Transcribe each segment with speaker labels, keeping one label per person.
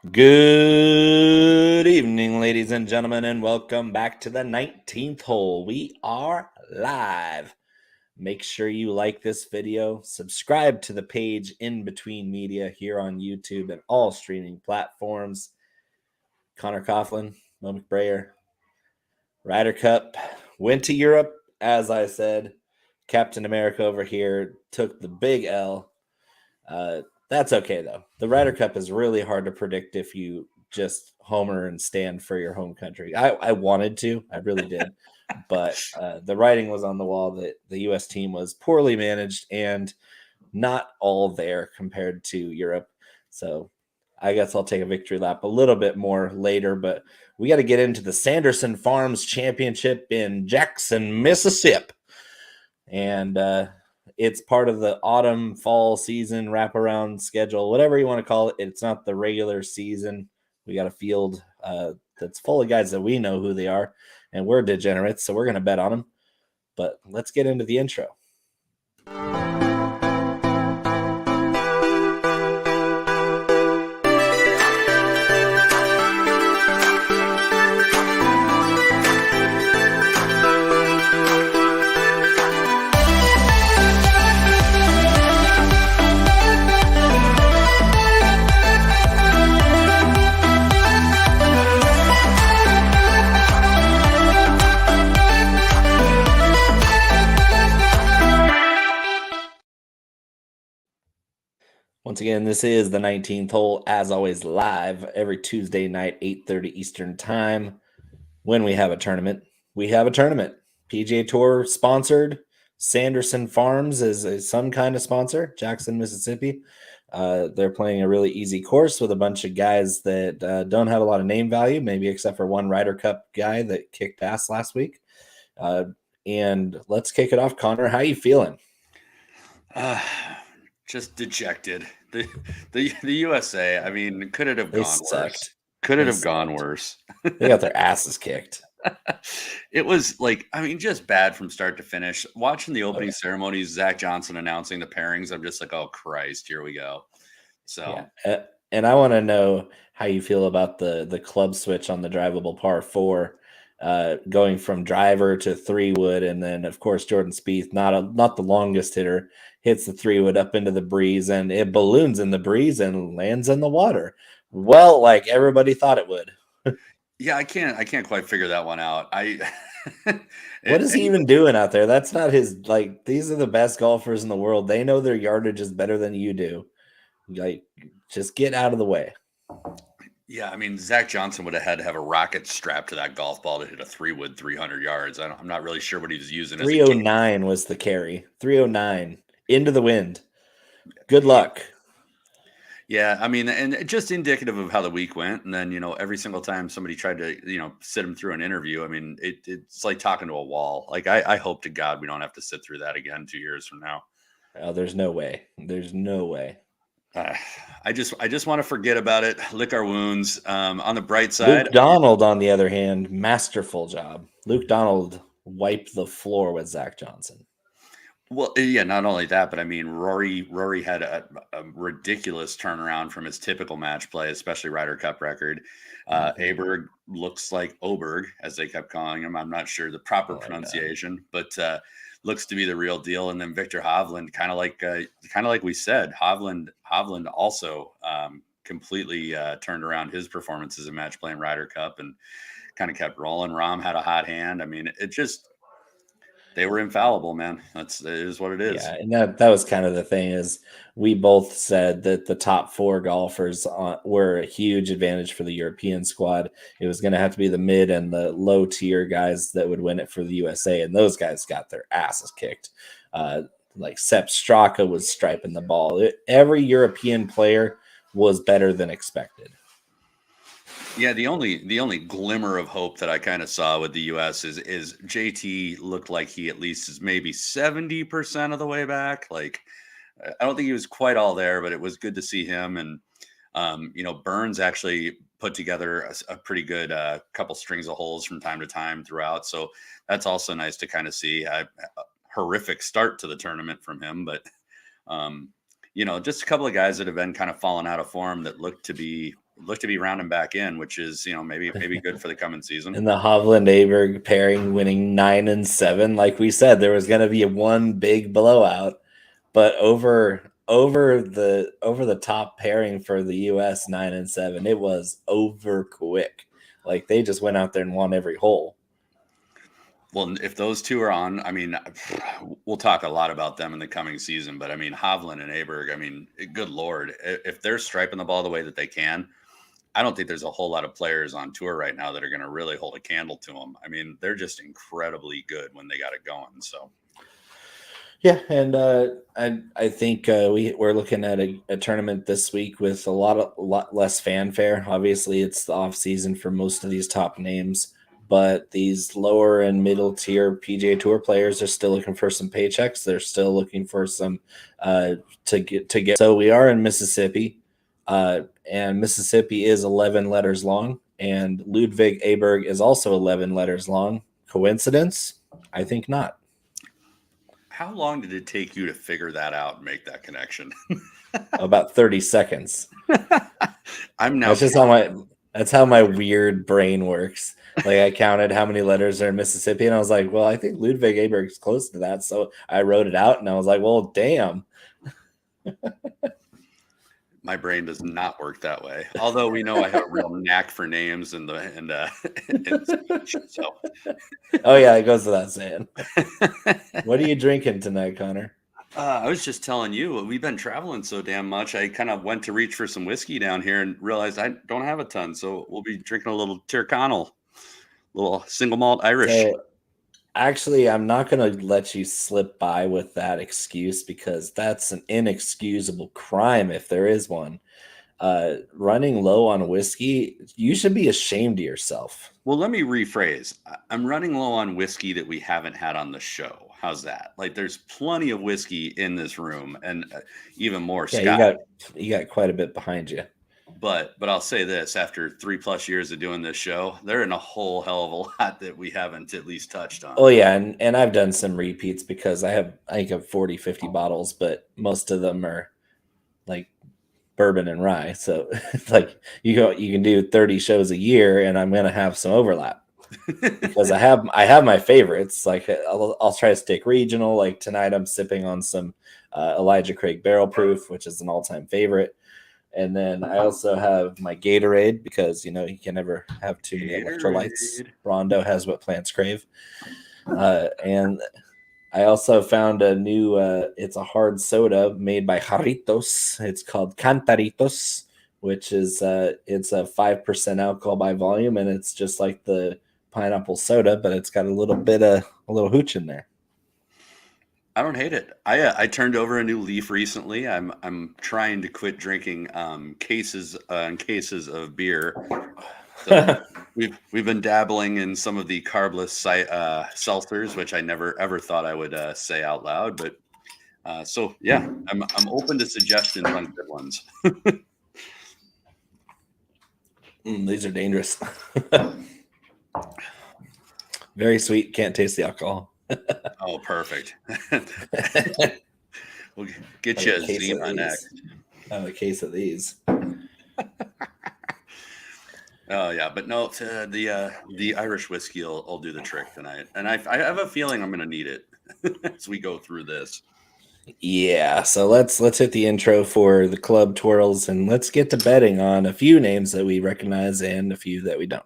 Speaker 1: Good evening, ladies and gentlemen, and welcome back to the 19th hole. We are live. Make sure you like this video, subscribe to the page In Between Media here on YouTube and all streaming platforms. Conor Coughlin Bo McBrayer, Ryder Cup, went to Europe, as I said. Captain America over here took the big L. That's okay, though. The Ryder Cup is really hard to predict if you just homer and stand for your home country. I wanted to. I really did. But the writing was on the wall that the U.S. team was poorly managed and not all there compared to Europe. So I guess I'll take a victory lap a little bit more later. But we got to get into the Sanderson Farms Championship in Jackson, Mississippi. And it's part of the autumn fall season wraparound schedule, whatever you want to call it. It's not the regular season. We got a field that's full of guys that we know who they are, and we're degenerates, so we're going to bet on them. But let's get into the intro. Once again, this is the 19th hole, as always, live every Tuesday night, 8:30 Eastern Time. When we have a tournament, we have a tournament. PGA Tour sponsored. Sanderson Farms is some kind of sponsor, Jackson, Mississippi. They're playing a really easy course with a bunch of guys that don't have a lot of name value, maybe except for one Ryder Cup guy that kicked ass last week. And let's kick it off. Conor, how you feeling?
Speaker 2: Just dejected. The USA, I mean, could it have gone worse? Could it have gone worse?
Speaker 1: They got their asses kicked.
Speaker 2: It was like, I mean, just bad from start to finish. Watching the opening ceremonies, Zach Johnson announcing the pairings, I'm just like, oh Christ, here we go. So
Speaker 1: yeah. And I want to know how you feel about the club switch on the drivable par 4, going from driver to 3-wood, and then of course Jordan Spieth, not the longest hitter, hits the 3-wood up into the breeze, and it balloons in the breeze and lands in the water. Well, like everybody thought it would.
Speaker 2: Yeah, I can't quite figure that one out.
Speaker 1: What is he even doing out there? That's not his, like, these are the best golfers in the world. They know their yardage is better than you do. Like, just get out of the way.
Speaker 2: Yeah, I mean, Zach Johnson would have had to have a rocket strapped to that golf ball to hit a 3-wood 300 yards. I'm not really sure what he was using.
Speaker 1: 309 was the carry. 309 into the wind. Good luck.
Speaker 2: Yeah, I mean, and just indicative of how the week went. And then, every single time somebody tried to, sit him through an interview, I mean, it's like talking to a wall. Like, I hope to God we don't have to sit through that again 2 years from now.
Speaker 1: Oh, there's no way. There's no way.
Speaker 2: I just want to forget about it, lick our wounds. On the bright side,
Speaker 1: Luke Donald, on the other hand, masterful job. Luke Donald wiped the floor with Zach Johnson.
Speaker 2: Well, yeah, not only that, but I mean, Rory had a ridiculous turnaround from his typical match play, especially Ryder Cup record. Aberg looks like Oberg, as they kept calling him. I'm not sure the proper pronunciation, but looks to be the real deal. And then Viktor Hovland, kind of like we said, Hovland also completely turned around his performances in match play in Ryder Cup and kind of kept rolling. Rahm had a hot hand. I mean, they were infallible, man. It is what it is.
Speaker 1: Yeah, and that was kind of the thing, is we both said that the top 4 golfers were a huge advantage for the European squad. It was going to have to be the mid and the low tier guys that would win it for the USA, and those guys got their asses kicked. Like Sepp Straka was striping the ball. Every European player was better than expected.
Speaker 2: Yeah, the only glimmer of hope that I kind of saw with the U.S. is JT looked like he at least is maybe 70% of the way back. Like, I don't think he was quite all there, but it was good to see him. And Burns actually put together a pretty good couple strings of holes from time to time throughout. So that's also nice to kind of see. A horrific start to the tournament from him, but just a couple of guys that have been kind of falling out of form that look to be look to be rounding back in, which is, maybe good for the coming season.
Speaker 1: And the Hovland Aberg pairing winning 9 and 7. Like we said, there was going to be one big blowout, but over the top pairing for the US 9 and 7, it was over quick. Like they just went out there and won every hole.
Speaker 2: Well, if those two are on, I mean, we'll talk a lot about them in the coming season, but I mean, Hovland and Aberg, I mean, good Lord, if they're striping the ball the way that they can, I don't think there's a whole lot of players on tour right now that are going to really hold a candle to them. I mean, they're just incredibly good when they got it going. So,
Speaker 1: yeah, and I think we're looking at a tournament this week with a lot less fanfare. Obviously, it's the off season for most of these top names, but these lower and middle tier PGA Tour players are still looking for some paychecks. They're still looking for some to get. So we are in Mississippi, and Mississippi is 11 letters long, and Ludvig Aberg is also 11 letters long. Coincidence? I think not.
Speaker 2: How long did it take you to figure that out and make that connection?
Speaker 1: About 30 seconds.
Speaker 2: I'm now.
Speaker 1: That's how my weird brain works. Like I counted how many letters are in Mississippi, and I was like, well, I think Ludvig Aberg is close to that. So I wrote it out, and I was like, well, damn.
Speaker 2: My brain does not work that way. Although we know I have a real knack for names and so.
Speaker 1: Oh yeah, it goes without saying. What are you drinking tonight, Connor?
Speaker 2: I was just telling you, we've been traveling so damn much. I kind of went to reach for some whiskey down here and realized I don't have a ton. So we'll be drinking a little Tyrconnell, little single malt Irish.
Speaker 1: So, actually, I'm not going to let you slip by with that excuse because that's an inexcusable crime if there is one. Running low on whiskey, you should be ashamed of yourself.
Speaker 2: Well, let me rephrase. I'm running low on whiskey that we haven't had on the show. How's that? Like, there's plenty of whiskey in this room, and even more.
Speaker 1: Yeah,
Speaker 2: Scott.
Speaker 1: you got quite a bit behind you.
Speaker 2: But I'll say this: after 3+ years of doing this show, they're in a whole hell of a lot that we haven't at least touched on.
Speaker 1: Oh yeah, and I've done some repeats because I think of 40, 50 bottles, but most of them are like bourbon and rye. So like you can do 30 shows a year, and I'm gonna have some overlap. Because I have my favorites. Like I'll try to stick regional. Like tonight I'm sipping on some Elijah Craig Barrel Proof, which is an all-time favorite. And then I also have my Gatorade because you can never have too many electrolytes. Rondo has what plants crave. And I also found a new it's a hard soda made by Jarritos. It's called Cantaritos, which is it's a 5% alcohol by volume, and it's just like the pineapple soda, but it's got a little hooch in there.
Speaker 2: I don't hate it. I turned over a new leaf recently. I'm trying to quit drinking cases and cases of beer. So we've been dabbling in some of the carbless seltzers, which I never ever thought I would say out loud. But so yeah, I'm open to suggestions on good ones.
Speaker 1: These are dangerous. Very sweet. Can't taste the alcohol.
Speaker 2: Oh, perfect. We'll get you a Zima next.
Speaker 1: I have a case of these.
Speaker 2: Oh yeah, but no, the Irish whiskey will do the trick tonight, and I have a feeling I'm going to need it as we go through this.
Speaker 1: Yeah, so let's hit the intro for the club Twirls, and let's get to betting on a few names that we recognize and a few that we don't.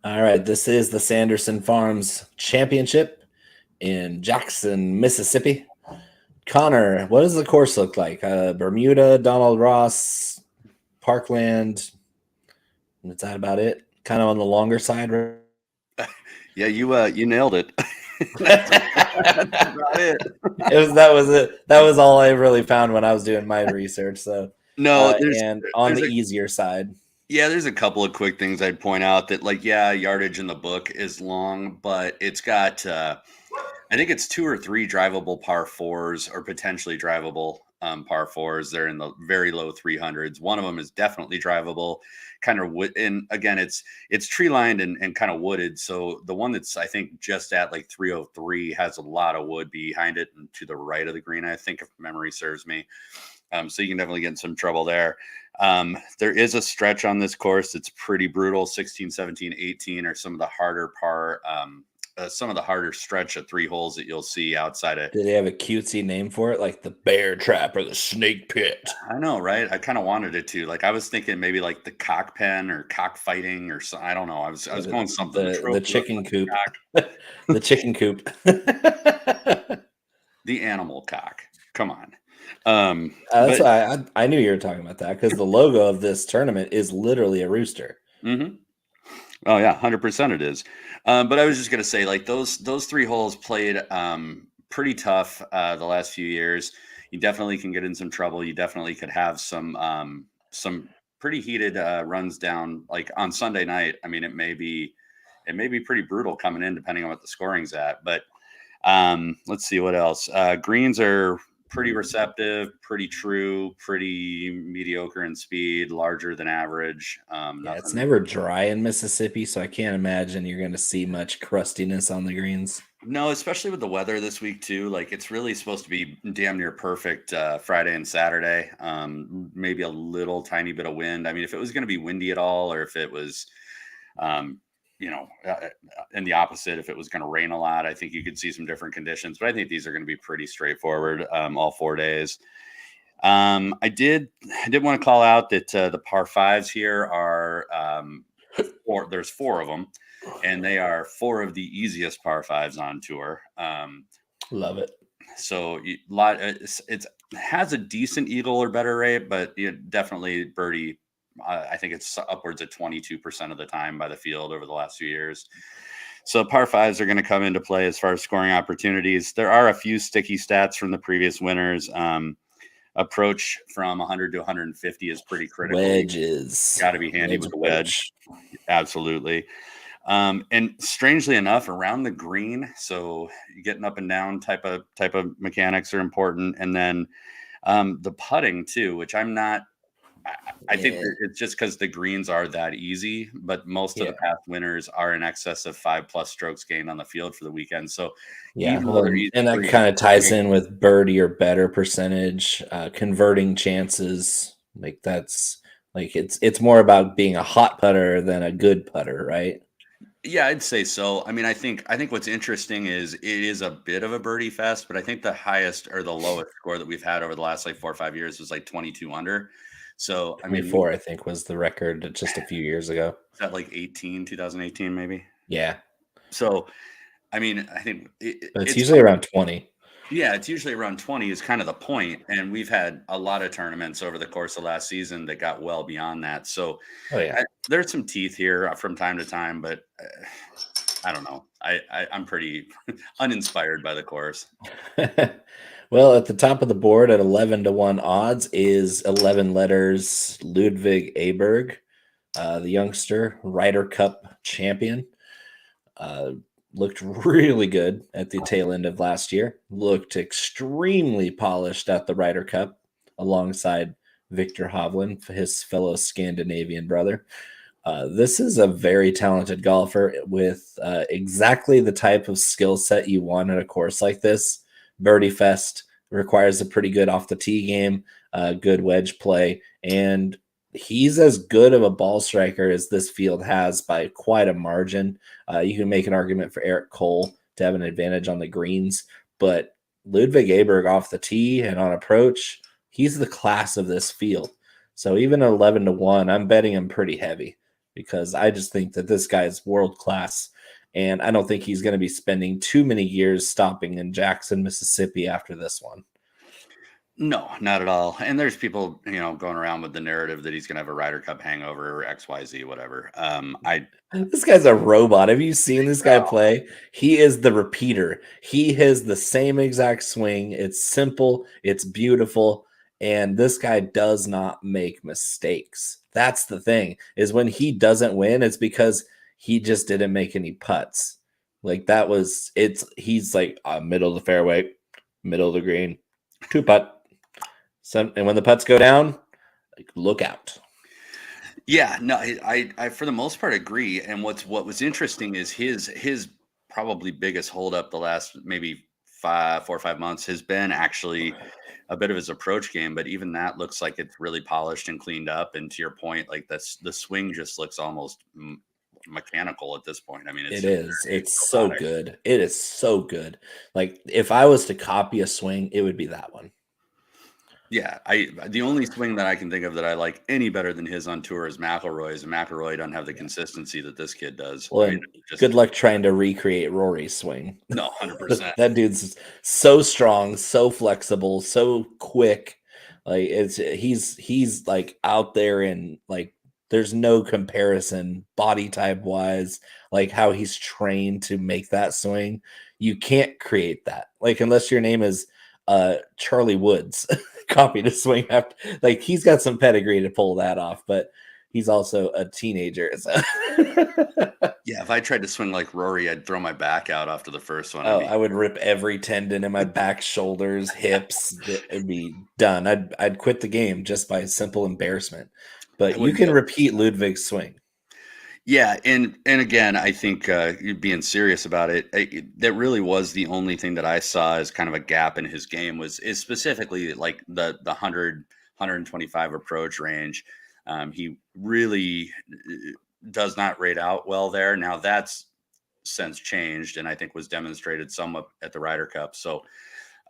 Speaker 1: All right, this is the Sanderson Farms Championship in Jackson, Mississippi. Connor, what does the course look like? Bermuda, Donald Ross, Parkland. Is that about it? Kind of on the longer side, right?
Speaker 2: Yeah, you nailed it. That's about it.
Speaker 1: That was it. That was all I really found when I was doing my research. So
Speaker 2: no,
Speaker 1: and on the easier side.
Speaker 2: Yeah, there's a couple of quick things I'd point out that, like, yeah, yardage in the book is long, but it's got, I think it's 2 or 3 drivable par fours or potentially drivable par fours. They're in the very low 300s. One of them is definitely drivable, kind of wood. And again, it's tree lined and kind of wooded. So the one that's I think just at like 303 has a lot of wood behind it and to the right of the green, I think, if memory serves me. So you can definitely get in some trouble there. There is a stretch on this course that's pretty brutal. 16, 17, 18 are some of the harder some of the harder stretch of 3 holes that you'll see outside of.
Speaker 1: Do they have a cutesy name for it, like the bear trap or the snake pit?
Speaker 2: I know, right? I kind of wanted it to. Like, I was thinking maybe like the cock pen or cock fighting or I don't know. I was going something.
Speaker 1: The chicken coop. The chicken coop.
Speaker 2: The animal cock. Come on.
Speaker 1: That's why I knew you were talking about that, because the logo of this tournament is literally a rooster.
Speaker 2: Mm-hmm. Oh yeah, 100% it is. But I was just gonna say, like, those 3 holes played pretty tough the last few years. You definitely can get in some trouble. You definitely could have some pretty heated runs down. Like on Sunday night, I mean, it may be pretty brutal coming in depending on what the scoring's at. But let's see what else. Greens are pretty receptive, pretty true, pretty mediocre in speed, larger than average.
Speaker 1: Yeah, it's never dry in Mississippi, so I can't imagine you're going to see much crustiness on the greens.
Speaker 2: No, especially with the weather this week too. Like, it's really supposed to be damn near perfect Friday and Saturday. Maybe a little tiny bit of wind. I mean, if it was going to be windy at all, or if it was, and the opposite, if it was going to rain a lot, I think you could see some different conditions. But I think these are going to be pretty straightforward all 4 days. I did want to call out that the par fives here are there's 4 of them, and they are 4 of the easiest par fives on tour.
Speaker 1: Love it.
Speaker 2: So it has a decent eagle or better rate, but definitely birdie. I think it's upwards of 22% of the time by the field over the last few years. So par fives are going to come into play as far as scoring opportunities. There are a few sticky stats from the previous winners. Approach from 100 to 150 is pretty critical.
Speaker 1: Wedges.
Speaker 2: Got to be handy with the wedge. Absolutely. And strangely enough, around the green, so getting up and down type of mechanics are important. And then the putting too, which I'm not. I think it's just because the greens are that easy, but most of the past winners are in excess of 5+ strokes gained on the field for the weekend. So
Speaker 1: and that kind of ties in with birdie or better percentage, converting chances. Like, that's like it's more about being a hot putter than a good putter, right?
Speaker 2: Yeah, I'd say so. I mean, I think what's interesting is it is a bit of a birdie fest, but I think the highest or the lowest score that we've had over the last like 4 or 5 years was like 22 under. So, I mean,
Speaker 1: 24, I think, was the record just a few years ago.
Speaker 2: Is that like 2018 maybe?
Speaker 1: Yeah.
Speaker 2: So, I mean, I think
Speaker 1: it's usually around 20.
Speaker 2: Yeah, it's usually around 20 is kind of the point. And we've had a lot of tournaments over the course of last season that got well beyond that. So, there's some teeth here from time to time, but I don't know. I'm pretty uninspired by the course.
Speaker 1: Well, at the top of the board at 11-1 odds is 11 letters Ludvig Aberg, the youngster Ryder Cup champion. Looked really good at the tail end of last year. Looked extremely polished at the Ryder Cup alongside Viktor Hovland, his fellow Scandinavian brother. This is a very talented golfer with exactly the type of skill set you want at a course like this. Birdie Fest requires a pretty good off the tee game, good wedge play, and he's as good of a ball striker as this field has by quite a margin. You can make an argument for Eric Cole to have an advantage on the greens, but Ludvig Aberg off the tee and on approach, he's the class of this field. So even at 11-1, I'm betting him pretty heavy because I just think that this guy is world class. And I don't think he's going to be spending too many years stopping in Jackson, Mississippi after this one.
Speaker 2: No, not at all. And there's people, going around with the narrative that he's going to have a Ryder Cup hangover or XYZ, whatever.
Speaker 1: This guy's a robot. Have you seen this guy play? He is the repeater. He has the same exact swing. It's simple. It's beautiful. And this guy does not make mistakes. That's the thing, is when he doesn't win, it's because he just didn't make any putts. Like he's like middle of the fairway, middle of the green, 2-putt. So, and when the putts go down, like, look out.
Speaker 2: Yeah, no, I for the most part agree. And what was interesting is his probably biggest holdup the last maybe 4 or 5 months has been actually a bit of his approach game. But even that looks like it's really polished and cleaned up. And to your point, like the swing just looks almost mechanical at this point. I mean,
Speaker 1: It is. It's so good. It is so good. Like, if I was to copy a swing, it would be that one.
Speaker 2: Yeah, the only swing that I can think of that I like any better than his on tour is McIlroy's, and McIlroy doesn't have the consistency that this kid does.
Speaker 1: Well, I mean, good luck trying to recreate Rory's swing.
Speaker 2: No, 100%.
Speaker 1: That dude's so strong, so flexible, so quick. Like, he's like out there, and like there's no comparison body type wise, like how he's trained to make that swing. You can't create that, like, unless your name is Charlie Woods. Copied a swing after, like, he's got some pedigree to pull that off, but he's also a teenager. So.
Speaker 2: Yeah, if I tried to swing like Rory, I'd throw my back out after the first one.
Speaker 1: I would rip every tendon in my back, shoulders, hips. It'd be done. I'd quit the game just by simple embarrassment. But you can repeat Ludvig's swing.
Speaker 2: Yeah, and again, I think being serious about it, that really was the only thing that I saw as kind of a gap in his game is specifically like the 125 approach range. He really does not rate out well there. Now that's since changed, and I think was demonstrated somewhat at the Ryder Cup. So,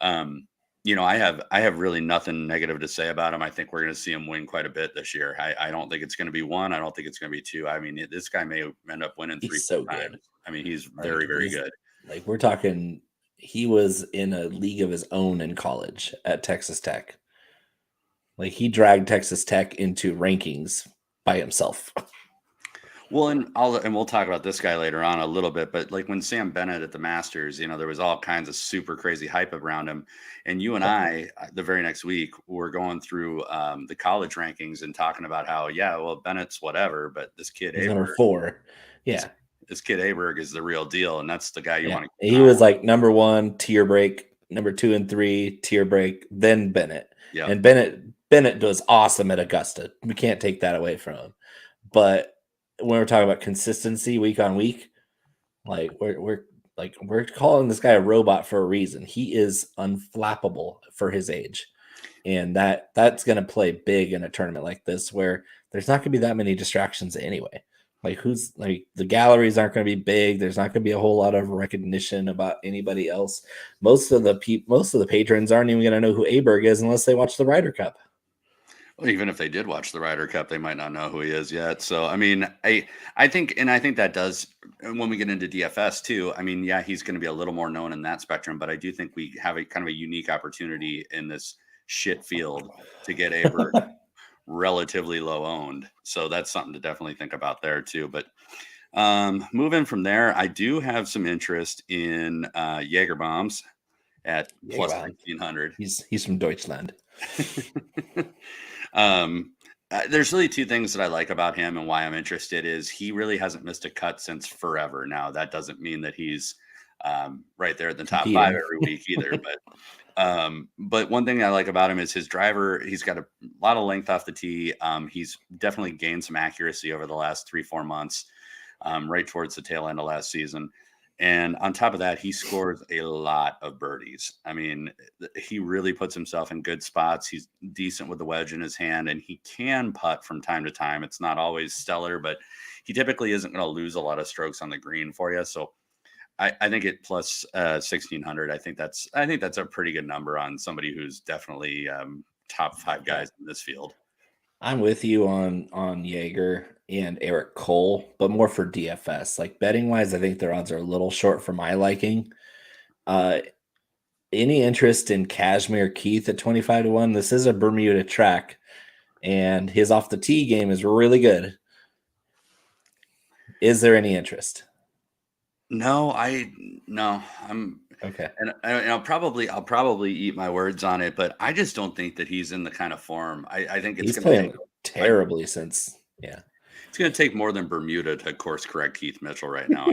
Speaker 2: I have really nothing negative to say about him. I think we're going to see him win quite a bit this year. I don't think it's going to be 1. I don't think it's going to be 2. I mean, this guy may end up winning 3
Speaker 1: so
Speaker 2: times.
Speaker 1: Good.
Speaker 2: I mean, he's very, very good.
Speaker 1: Like, we're talking, he was in a league of his own in college at Texas Tech. Like, he dragged Texas Tech into rankings by himself.
Speaker 2: Well, and we'll talk about this guy later on a little bit, but like when Sam Bennett at the Masters, there was all kinds of super crazy hype around him. And you and I, the very next week, were going through the college rankings and talking about how, Bennett's whatever, but this kid
Speaker 1: He's
Speaker 2: Aberg,
Speaker 1: number 4. Yeah.
Speaker 2: This kid Aberg is the real deal. And that's the guy you want to.
Speaker 1: He was like number 1, tier break, number 2 and 3, tier break, then Bennett.
Speaker 2: Yeah.
Speaker 1: And Bennett does awesome at Augusta. We can't take that away from him. But when we're talking about consistency week on week, like we're calling this guy a robot for a reason. He is unflappable for his age. And that's going to play big in a tournament like this, where there's not going to be that many distractions anyway. Like, the galleries aren't going to be big. There's not going to be a whole lot of recognition about anybody else. Most of the patrons aren't even going to know who Aberg is unless they watch the Ryder Cup.
Speaker 2: Even if they did watch the Ryder Cup, they might not know who he is yet. So, I mean, I think that does, when we get into DFS too, I mean, yeah, he's going to be a little more known in that spectrum, but I do think we have a kind of a unique opportunity in this shit field to get Aberg relatively low owned. So that's something to definitely think about there too. But moving from there, I do have some interest in Jaeger bombs at plus 1,900.
Speaker 1: He's from Deutschland.
Speaker 2: There's really 2 things that I like about him and why I'm interested is he really hasn't missed a cut since forever. Now that doesn't mean that he's right there at the top 5 every week either, but one thing I like about him is his driver. He's got a lot of length off the tee. He's definitely gained some accuracy over the last 3-4 months, right towards the tail end of last season. And on top of that, he scores a lot of birdies. I mean, he really puts himself in good spots. He's decent with the wedge in his hand, and he can putt from time to time. It's not always stellar, but he typically isn't going to lose a lot of strokes on the green for you. So I think at plus 1,600, I think that's a pretty good number on somebody who's definitely top 5 guys in this field.
Speaker 1: I'm with you on Jaeger and Eric Cole, but more for DFS. Like, betting wise, I think their odds are a little short for my liking. Any interest in Cashmere Keith at 25-1? This is a Bermuda track, and his off the tee game is really good. Is there any interest?
Speaker 2: No, no, I'm,
Speaker 1: Okay.
Speaker 2: and I'll probably eat my words on it, but I just don't think that he's in the kind of form. I think it's
Speaker 1: He's
Speaker 2: going to take
Speaker 1: playing terribly since, yeah.
Speaker 2: it's going to take more than Bermuda to course correct Keith Mitchell right now.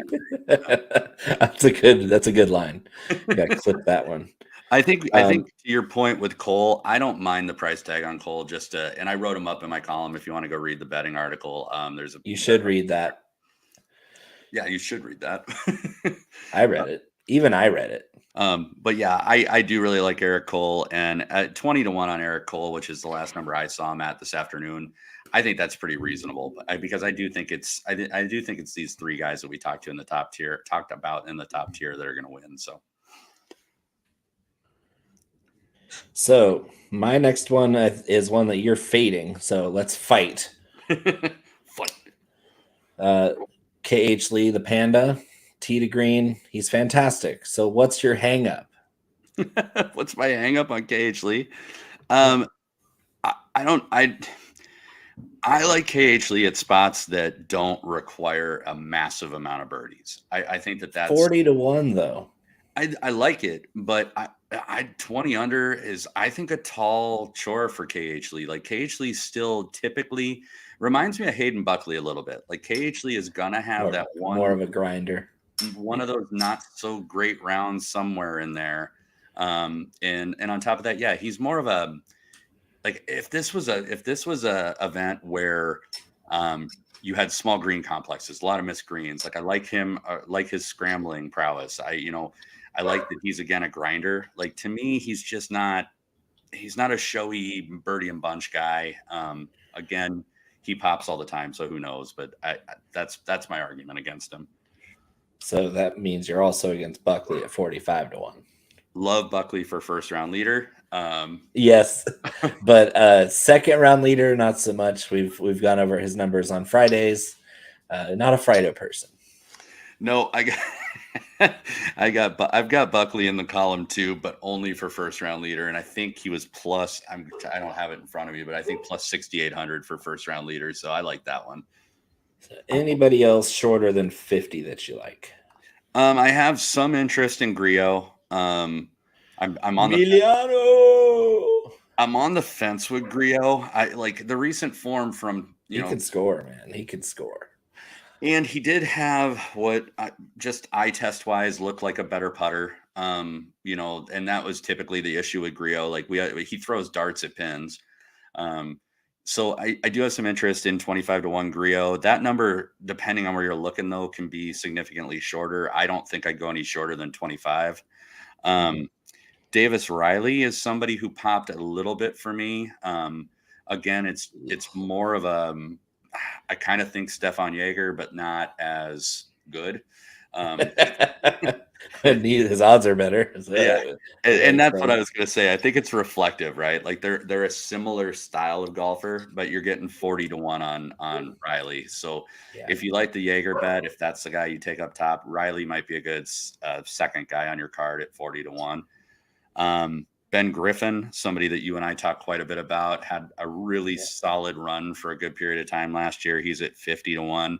Speaker 1: That's a good line. Gotta clip that one.
Speaker 2: I think to your point with Cole, I don't mind the price tag on Cole. And I wrote him up in my column. If you want to go read the betting article,
Speaker 1: You should read that.
Speaker 2: Yeah, you should read that.
Speaker 1: I read it. Even I read it.
Speaker 2: But yeah, I do really like Eric Cole, and at 20-1 on Eric Cole, which is the last number I saw him at this afternoon. I think that's pretty reasonable, because I do think it's these three guys that we talked about in the top tier that are going to win.
Speaker 1: So my next one is one that you're fading. So let's fight.
Speaker 2: Fight.
Speaker 1: KH Lee, the Panda, tee to green. He's fantastic. So what's your hang up?
Speaker 2: What's my hang up on KH Lee? I like KH Lee at spots that don't require a massive amount of birdies. I think that's
Speaker 1: 40-1 though.
Speaker 2: I like it, but I 20 under is, I think, a tall chore for KH Lee. Like, KH Lee still typically reminds me of Hayden Buckley a little bit. Like, KH Lee is gonna have
Speaker 1: more of a grinder,
Speaker 2: one of those not so great rounds somewhere in there. And on top of that, yeah, he's more of a, like, if this was a event where you had small green complexes, a lot of missed greens. Like, I like him, like his scrambling prowess. I like that he's, again, a grinder. Like, to me, he's not a showy birdie and bunch guy. Again, he pops all the time, so who knows? But that's my argument against him.
Speaker 1: So that means you're also against Buckley at 45-1.
Speaker 2: Love Buckley for first round leader.
Speaker 1: Yes, but second round leader, not so much. We've gone over his numbers on Fridays. Not a Friday person.
Speaker 2: No, I've got Buckley in the column too, but only for first round leader. And I think he was plus, I don't have it in front of me, but I think plus 6,800 for first round leader. So I like that one.
Speaker 1: So anybody else shorter than 50 that you like?
Speaker 2: I have some interest in Griot. I'm on I'm on the fence with Griot. I like the recent form from,
Speaker 1: he could score, man. He could score.
Speaker 2: And he did have what just eye test wise looked like a better putter. And that was typically the issue with Griot. Like, he throws darts at pins. So I do have some interest in 25-1 Griot. That number, depending on where you're looking, though, can be significantly shorter. I don't think I'd go any shorter than 25. Davis Riley is somebody who popped a little bit for me. Again, it's more of a, I kind of think Stefan Jaeger, but not as good.
Speaker 1: His odds are better.
Speaker 2: Yeah, and that's what I was going to say. I think it's reflective, right? Like, they're a similar style of golfer, but you're getting 40-1 on Riley. So if you like the Jaeger bet, if that's the guy you take up top, Riley might be a good second guy on your card at 40-1. Ben Griffin, somebody that you and I talked quite a bit about, had a really solid run for a good period of time last year. He's at 50-1.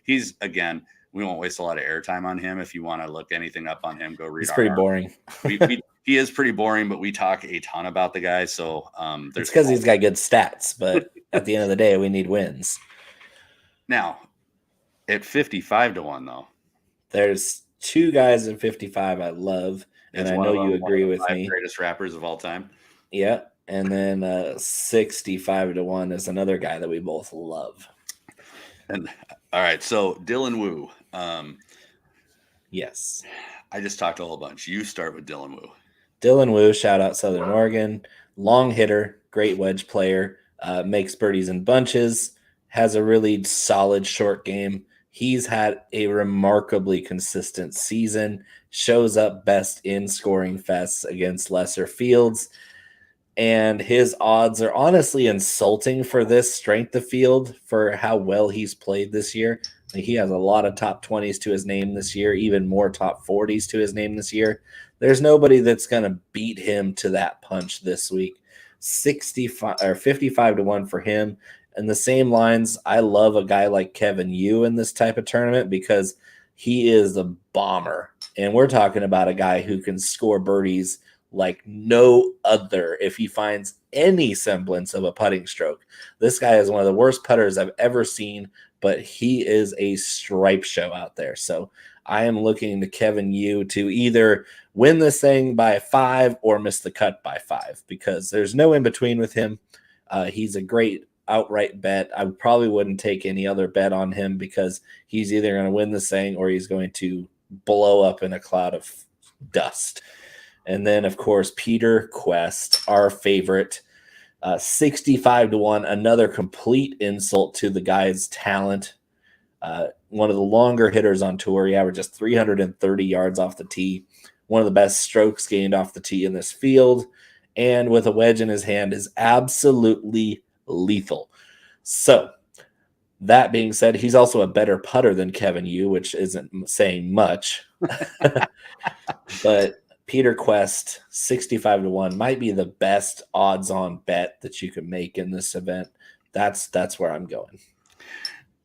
Speaker 2: He's, again, we won't waste a lot of airtime on him. If you want to look anything up on him, go read.
Speaker 1: He's pretty boring.
Speaker 2: He is pretty boring, but we talk a ton about the guy. So
Speaker 1: it's because he's got good stats, but at the end of the day, we need wins.
Speaker 2: Now, at 55-1, though,
Speaker 1: there's two guys at 55 I love. And I know you agree with me.
Speaker 2: Greatest rappers of all time.
Speaker 1: Yeah. And then 65-1 is another guy that we both love.
Speaker 2: And all right. So Dylan Wu.
Speaker 1: Yes.
Speaker 2: I just talked a whole bunch. You start with Dylan Wu.
Speaker 1: Dylan Wu, shout out Southern Oregon. Long hitter, great wedge player, makes birdies in bunches, has a really solid short game. He's had a remarkably consistent season, shows up best in scoring fests against lesser fields, and his odds are honestly insulting for this strength of field for how well he's played this year. He has a lot of top 20s to his name this year, even more top 40s to his name this year. There's nobody that's going to beat him to that punch this week. 55-1 for him. And the same lines, I love a guy like Kevin Yu in this type of tournament because he is a bomber. And we're talking about a guy who can score birdies like no other if he finds any semblance of a putting stroke. This guy is one of the worst putters I've ever seen, but he is a stripe show out there. So I am looking to Kevin Yu to either win this thing by 5 or miss the cut by 5, because there's no in between with him. He's a great outright bet. I probably wouldn't take any other bet on him, because he's either going to win this thing or he's going to blow up in a cloud of dust. And then, of course, Peter Quest, our favorite, 65-1, another complete insult to the guy's talent. One of the longer hitters on tour. He averages 330 yards off the tee. One of the best strokes gained off the tee in this field. And with a wedge in his hand is absolutely lethal. So, that being said, he's also a better putter than Kevin Yu, which isn't saying much. But Peter Quest, 65-1, might be the best odds-on bet that you can make in this event. That's where I'm going.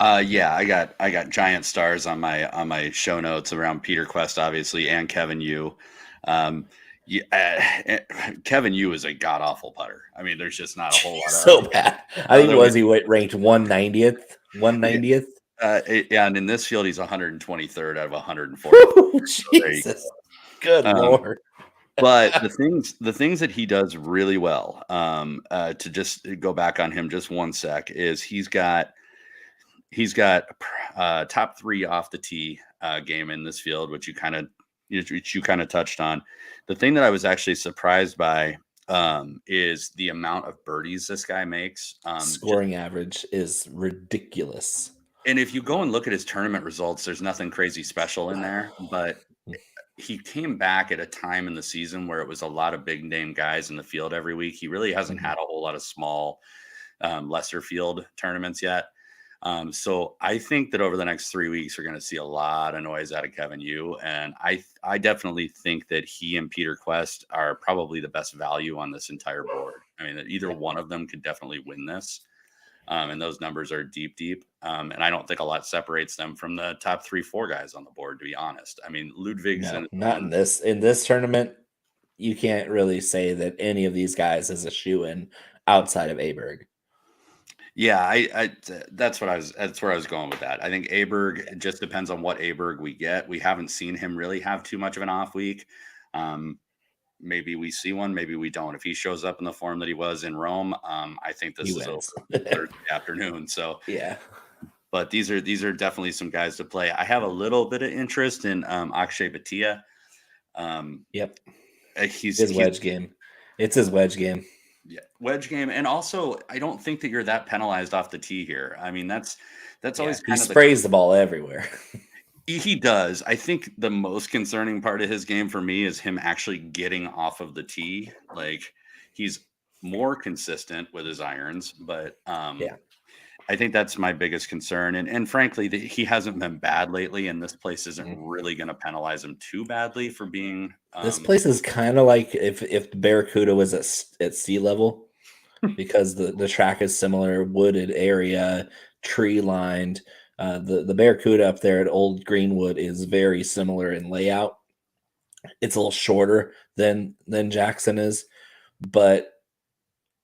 Speaker 2: Yeah, I got giant stars on my show notes around Peter Quest, obviously, and Kevin Yu. Kevin Yu is a god awful putter. I mean, there's just not a whole lot of
Speaker 1: so bad. I think he ranked 190th. 190th.
Speaker 2: Yeah, and in this field, he's 123rd out of 140. So
Speaker 1: Jesus, good Lord.
Speaker 2: But the things that he does really well, to just go back on him just one sec, is he's got top 3 off the tee game in this field, which you kind of touched on. The thing that I was actually surprised by is the amount of birdies this guy makes.
Speaker 1: Scoring average is ridiculous.
Speaker 2: And if you go and look at his tournament results, there's nothing crazy special in there, but he came back at a time in the season where it was a lot of big name guys in the field every week. He really hasn't had a whole lot of small, lesser field tournaments yet. So I think that over the next 3 weeks, we're going to see a lot of noise out of Kevin Yu. And I definitely think that he and Peter Quest are probably the best value on this entire board. I mean, that either one of them could definitely win this. And those numbers are deep. And I don't think a lot separates them from the top 3-4 guys on the board, to be honest. I mean, Ludvig's
Speaker 1: not in this tournament. You can't really say that any of these guys is a shoe-in outside of Aberg.
Speaker 2: Yeah, that's where I was going with that. I think Aberg, it just depends on what Aberg we get. We haven't seen him really have too much of an off week. Maybe we see one, maybe we don't. If he shows up in the form that he was in Rome, I think this is over Thursday afternoon. So
Speaker 1: yeah,
Speaker 2: but these are definitely some guys to play. I have a little bit of interest in Akshay Bhatia.
Speaker 1: Yep,
Speaker 2: he's
Speaker 1: his wedge game. It's his wedge game.
Speaker 2: Yeah, wedge game, and also I don't think that you're that penalized off the tee here. I mean, that's always kind
Speaker 1: he sprays the ball everywhere.
Speaker 2: He does. I think the most concerning part of his game for me is him actually getting off of the tee. Like, he's more consistent with his irons, but I think that's my biggest concern. And frankly, he hasn't been bad lately, and this place isn't really going to penalize him too badly for being.
Speaker 1: This place is kind of like if Barracuda was at sea level, because the track is similar, wooded area, tree lined. The Barracuda up there at Old Greenwood is very similar in layout. It's a little shorter than Jackson is, but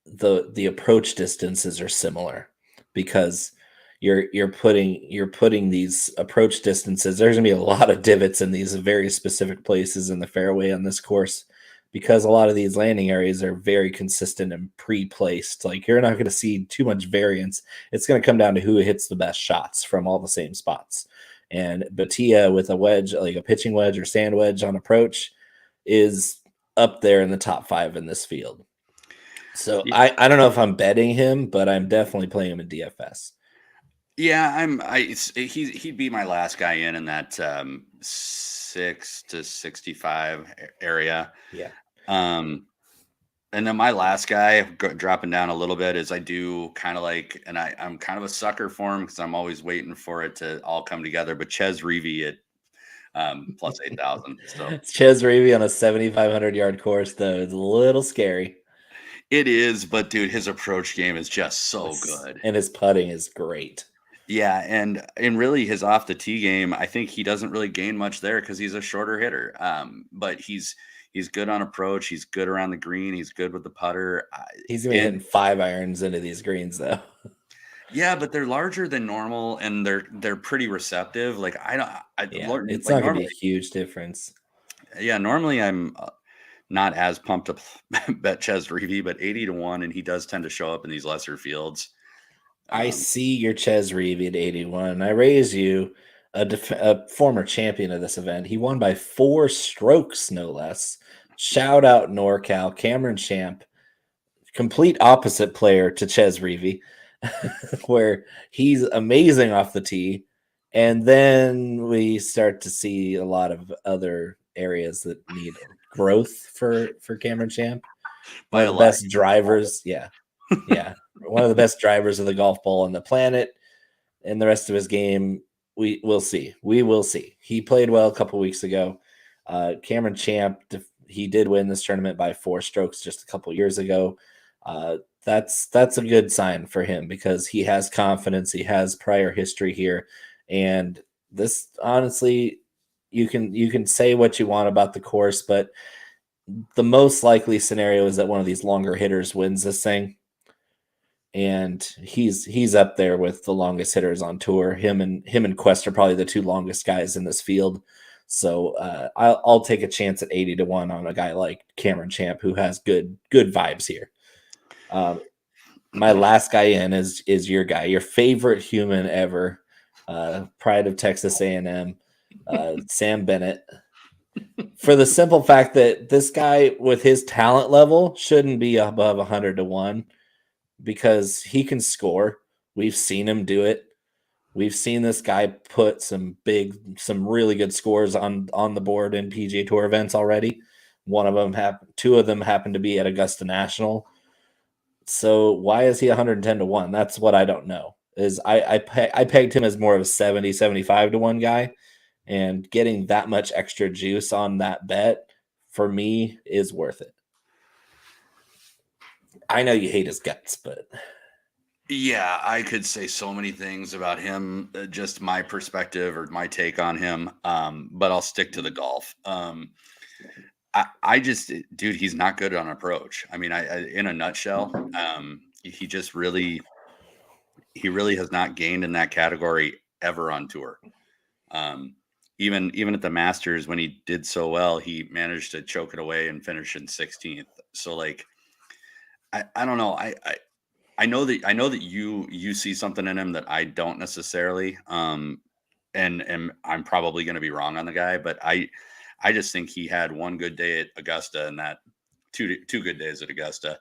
Speaker 1: the approach distances are similar, because you're putting these approach distances. There's gonna be a lot of divots in these very specific places in the fairway on this course, because a lot of these landing areas are very consistent and pre-placed. Like, you're not going to see too much variance. It's going to come down to who hits the best shots from all the same spots. And Bhatia with a wedge, like a pitching wedge or sand wedge on approach, is up there in the top 5 in this field. So yeah. I don't know if I'm betting him, but I'm definitely playing him in DFS.
Speaker 2: Yeah, he'd be my last guy in that 6 to 65 area.
Speaker 1: Yeah.
Speaker 2: And then my last guy, dropping down a little bit, is I do kind of like, and I'm kind of a sucker for him because I'm always waiting for it to all come together. But Ches Reavie at plus 8,000. So
Speaker 1: Ches Reavie on a 7,500 yard course, though, is a little scary.
Speaker 2: It is, but dude, his approach game is just so good,
Speaker 1: and his putting is great.
Speaker 2: Yeah, and really his off the tee game, I think he doesn't really gain much there because he's a shorter hitter. But he's good on approach. He's good around the green. He's good with the putter.
Speaker 1: He's gonna be hitting 5 irons into these greens though.
Speaker 2: Yeah, but they're larger than normal, and they're pretty receptive. Like I don't,
Speaker 1: It's
Speaker 2: like
Speaker 1: not gonna be
Speaker 2: normally,
Speaker 1: a huge difference.
Speaker 2: yeah, normally I'm not as pumped to bet Ches Reavie, but 80-1, and he does tend to show up in these lesser fields.
Speaker 1: I see your Ches Reavie at 81. I raise you a former champion of this event. He won by 4 strokes, no less. Shout out NorCal, Cameron Champ, complete opposite player to Ches Reavie, where he's amazing off the tee. And then we start to see a lot of other areas that need growth for Cameron Champ. One of the best drivers. Yeah. Yeah. One of the best drivers of the golf ball on the planet. And the rest of his game, we'll see. We will see. He played well a couple weeks ago. Cameron Champ, he did win this tournament by 4 strokes just a couple years ago. That's a good sign for him because he has confidence. He has prior history here. And this, honestly, you can say what you want about the course, but the most likely scenario is that one of these longer hitters wins this thing. And he's up there with the longest hitters on tour. Him and Quest are probably the 2 longest guys in this field. So I'll take a chance at 80-1 on a guy like Cameron Champ who has good vibes here. My last guy in is your guy, your favorite human ever, pride of Texas A&M, Sam Bennett. For the simple fact that this guy with his talent level shouldn't be above 100-1 because he can score. We've seen him do it. We've seen this guy put some really good scores on the board in PGA Tour events already. 2 of them happen to be at Augusta National. So why is he 110-1? That's what I don't know. Is I pegged him as more of a 70-75-1 guy, and getting that much extra juice on that bet for me is worth it. I know you hate his guts, but
Speaker 2: yeah, I could say so many things about him, just my perspective or my take on him. But I'll stick to the golf. I just, dude, he's not good on approach. I mean, in a nutshell, he just really has not gained in that category ever on tour. Even at the Masters, when he did so well, he managed to choke it away and finish in 16th. So like, I don't know. I know that you see something in him that I don't necessarily. And I'm probably going to be wrong on the guy, but I just think he had one good day at Augusta and that two good days at Augusta.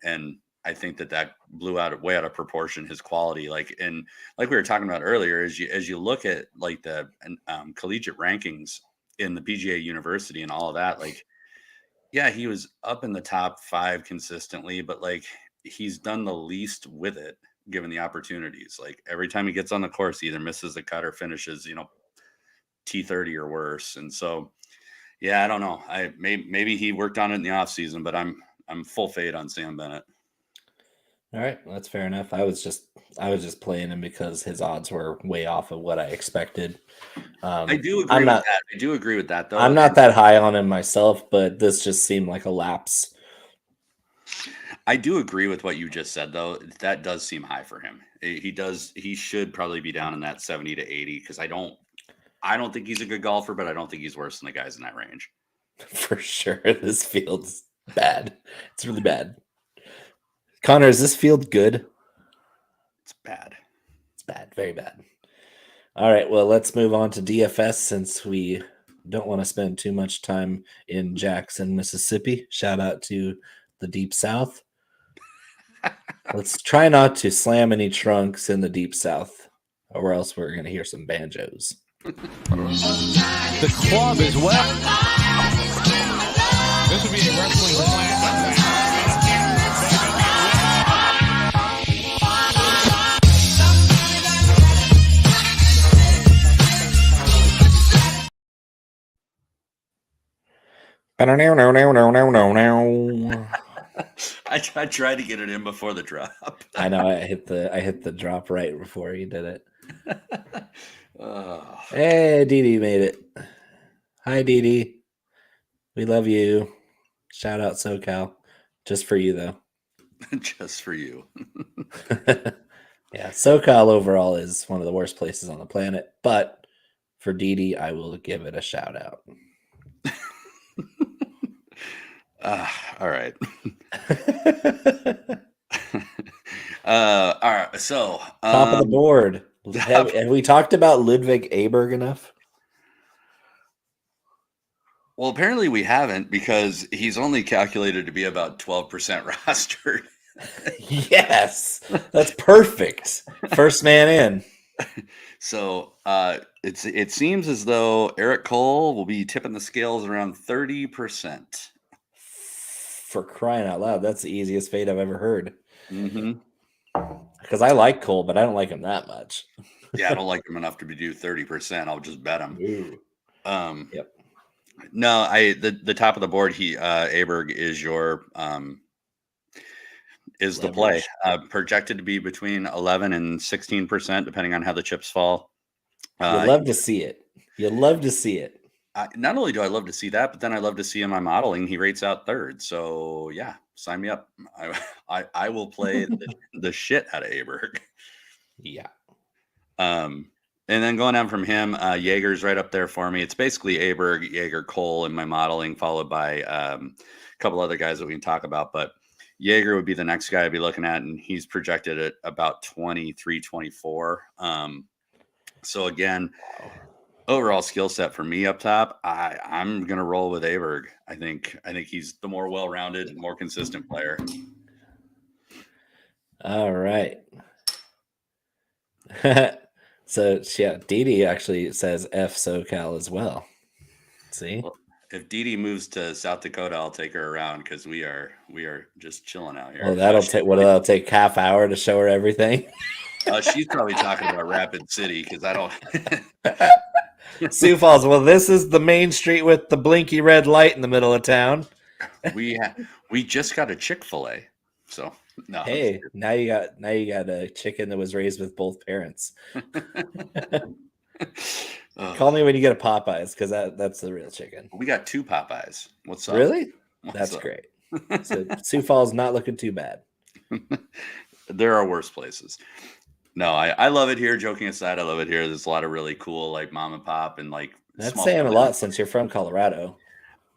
Speaker 2: And I think that blew way out of proportion his quality. And like we were talking about earlier, as you look at like the collegiate rankings in the PGA University and all of that, like, yeah, he was up in the top 5 consistently, but like he's done the least with it given the opportunities. Like every time he gets on the course, he either misses the cut or finishes, T30 or worse. And so, yeah, I don't know. Maybe he worked on it in the off season, but I'm full fade on Sam Bennett.
Speaker 1: All right, well, that's fair enough. I was just playing him because his odds were way off of what I expected.
Speaker 2: I do agree with that. I do agree with that, though.
Speaker 1: I'm not that high on him myself, but this just seemed like a lapse.
Speaker 2: I do agree with what you just said, though. That does seem high for him. He should probably be down in that 70 to 80 because I don't think he's a good golfer, but I don't think he's worse than the guys in that range.
Speaker 1: For sure. This field's bad. It's really bad. Connor, is this field good?
Speaker 2: It's bad.
Speaker 1: It's bad. Very bad. All right. Well, let's move on to DFS since we don't want to spend too much time in Jackson, Mississippi. Shout out to the Deep South. Let's try not to slam any trunks in the Deep South, or else we're going to hear some banjos.
Speaker 3: The club as well. This would be a wrestling class.
Speaker 2: I tried to get it in before the drop.
Speaker 1: I know I hit the drop right before you did it. Hey, Dee Dee made it. Hi, Dee Dee. We love you. Shout out SoCal. Just for you, though.
Speaker 2: Just for you.
Speaker 1: Yeah, SoCal overall is one of the worst places on the planet, but for Dee Dee, I will give it a shout out.
Speaker 2: All right. All right. So
Speaker 1: Top of the board. Have we talked about Ludvig Aberg enough?
Speaker 2: Well, apparently we haven't, because he's only calculated to be about 12% rostered.
Speaker 1: Yes, that's perfect. First man in.
Speaker 2: So it seems as though Eric Cole will be tipping the scales around 30%.
Speaker 1: For crying out loud, that's the easiest fade I've ever heard.
Speaker 2: Mm-hmm.
Speaker 1: Because I like Cole, but I don't like him that much.
Speaker 2: Yeah, I don't like him enough to do 30%. I'll just bet him.
Speaker 1: Ooh.
Speaker 2: Yep. No, the top of the board, Aberg is your is the play. Projected to be between 11 and 16%, depending on how the chips fall.
Speaker 1: You love to see it. You love to see it.
Speaker 2: Not only do I love to see that, but then I love to see in my modeling he rates out third. So yeah, sign me up. I will play the shit out of Aberg.
Speaker 1: Yeah.
Speaker 2: And then going down from him, Jaeger's right up there for me. It's basically Aberg, Jaeger, Cole in my modeling, followed by a couple other guys that we can talk about. But Jaeger would be the next guy I'd be looking at, and he's projected at about 23, 24. So again, overall skill set for me up top, I'm gonna roll with Aberg. I think he's the more well-rounded, more consistent player.
Speaker 1: All right. So yeah, Dee Dee actually says F SoCal as well. See?
Speaker 2: Well, if Dee Dee moves to South Dakota, I'll take her around, because we are just chilling out here.
Speaker 1: Oh, that'll take half hour to show her everything.
Speaker 2: She's probably talking about Rapid City, because I don't.
Speaker 1: Sioux Falls. Well, this is the main street with the blinky red light in the middle of town.
Speaker 2: We just got a Chick-fil-A, so no.
Speaker 1: Hey, now you got a chicken that was raised with both parents. Call me when you get a Popeyes, because that's the real chicken.
Speaker 2: We got 2 Popeyes. What's up?
Speaker 1: Really? That's great. So Sioux Falls not looking too bad.
Speaker 2: There are worse places. No, I love it here. Joking aside, I love it here. There's a lot of really cool, like, mom and pop and like.
Speaker 1: That's saying a lot since you're from Colorado.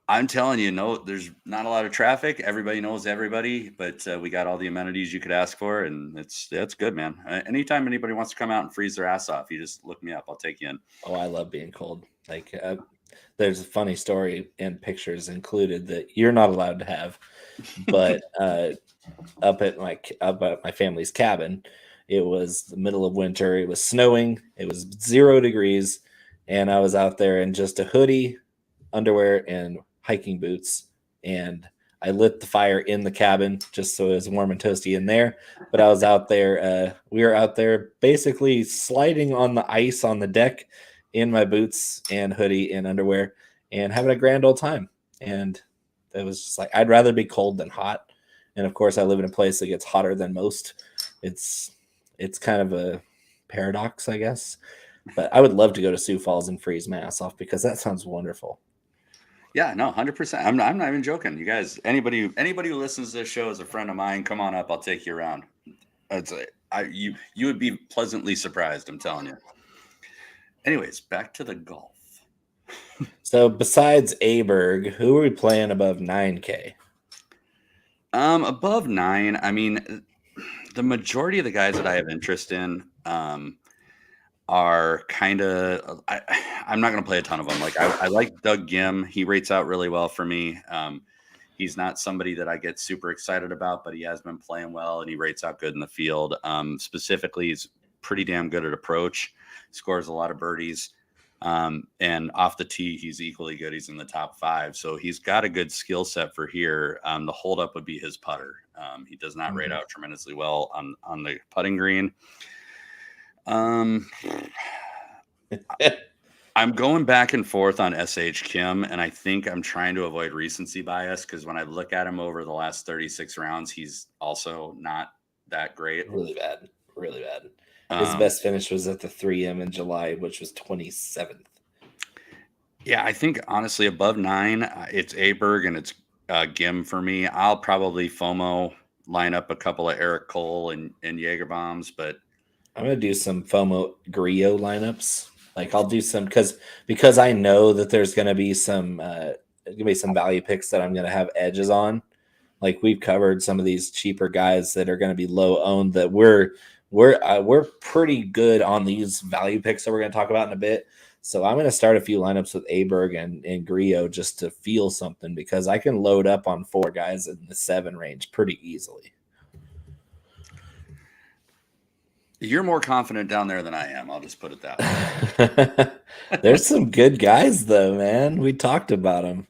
Speaker 2: I'm telling you, no, there's not a lot of traffic. Everybody knows everybody, but we got all the amenities you could ask for, and it's good, man. Anytime anybody wants to come out and freeze their ass off, you just look me up. I'll take you in.
Speaker 1: Oh, I love being cold. Like, there's a funny story and pictures included that you're not allowed to have, but up at my family's cabin, it was the middle of winter. It was snowing. It was 0 degrees, and I was out there in just a hoodie, underwear, and hiking boots, and I lit the fire in the cabin just so it was warm and toasty in there. But I was out there. We were out there basically sliding on the ice on the deck in my boots and hoodie and underwear and having a grand old time. And it was just like, I'd rather be cold than hot. And of course, I live in a place that gets hotter than most. It's kind of a paradox, I guess. But I would love to go to Sioux Falls and freeze my ass off, because that sounds wonderful. Yeah,
Speaker 2: no, 100%. I'm not even joking. You guys, anybody who listens to this show is a friend of mine. Come on up. I'll take you around. You would be pleasantly surprised, I'm telling you. Anyways, back to the golf.
Speaker 1: So besides Aberg, who are we playing above 9K?
Speaker 2: Above 9, I mean, the majority of the guys that I have interest in are kind of, I'm not going to play a ton of them. Like I like Doug Gim. He rates out really well for me. He's not somebody that I get super excited about, but he has been playing well and he rates out good in the field. Specifically, he's pretty damn good at approach, scores a lot of birdies. And off the tee, he's equally good. He's in the top 5. So he's got a good skill set for here. The holdup would be his putter. He does not rate out tremendously well on the putting green. I'm going back and forth on SH Kim, and I think I'm trying to avoid recency bias, because when I look at him over the last 36 rounds, he's also not that great.
Speaker 1: Really bad. His best finish was at the 3M in July, which was 27th.
Speaker 2: Yeah, I think honestly above 9, it's Aberg and it's Gim for me. I'll probably FOMO line up a couple of Eric Cole and Jaeger bombs, but
Speaker 1: I'm gonna do some FOMO Grillo lineups. Like I'll do some because I know that there's gonna be some value picks that I'm gonna have edges on. Like we've covered some of these cheaper guys that are gonna be low owned that we're pretty good on these value picks that we're gonna talk about in a bit. So I'm going to start a few lineups with Aberg and Grillo just to feel something because I can load up on 4 guys in the 7 range pretty easily.
Speaker 2: You're more confident down there than I am. I'll just put it that way.
Speaker 1: There's some good guys though, man. We talked about them.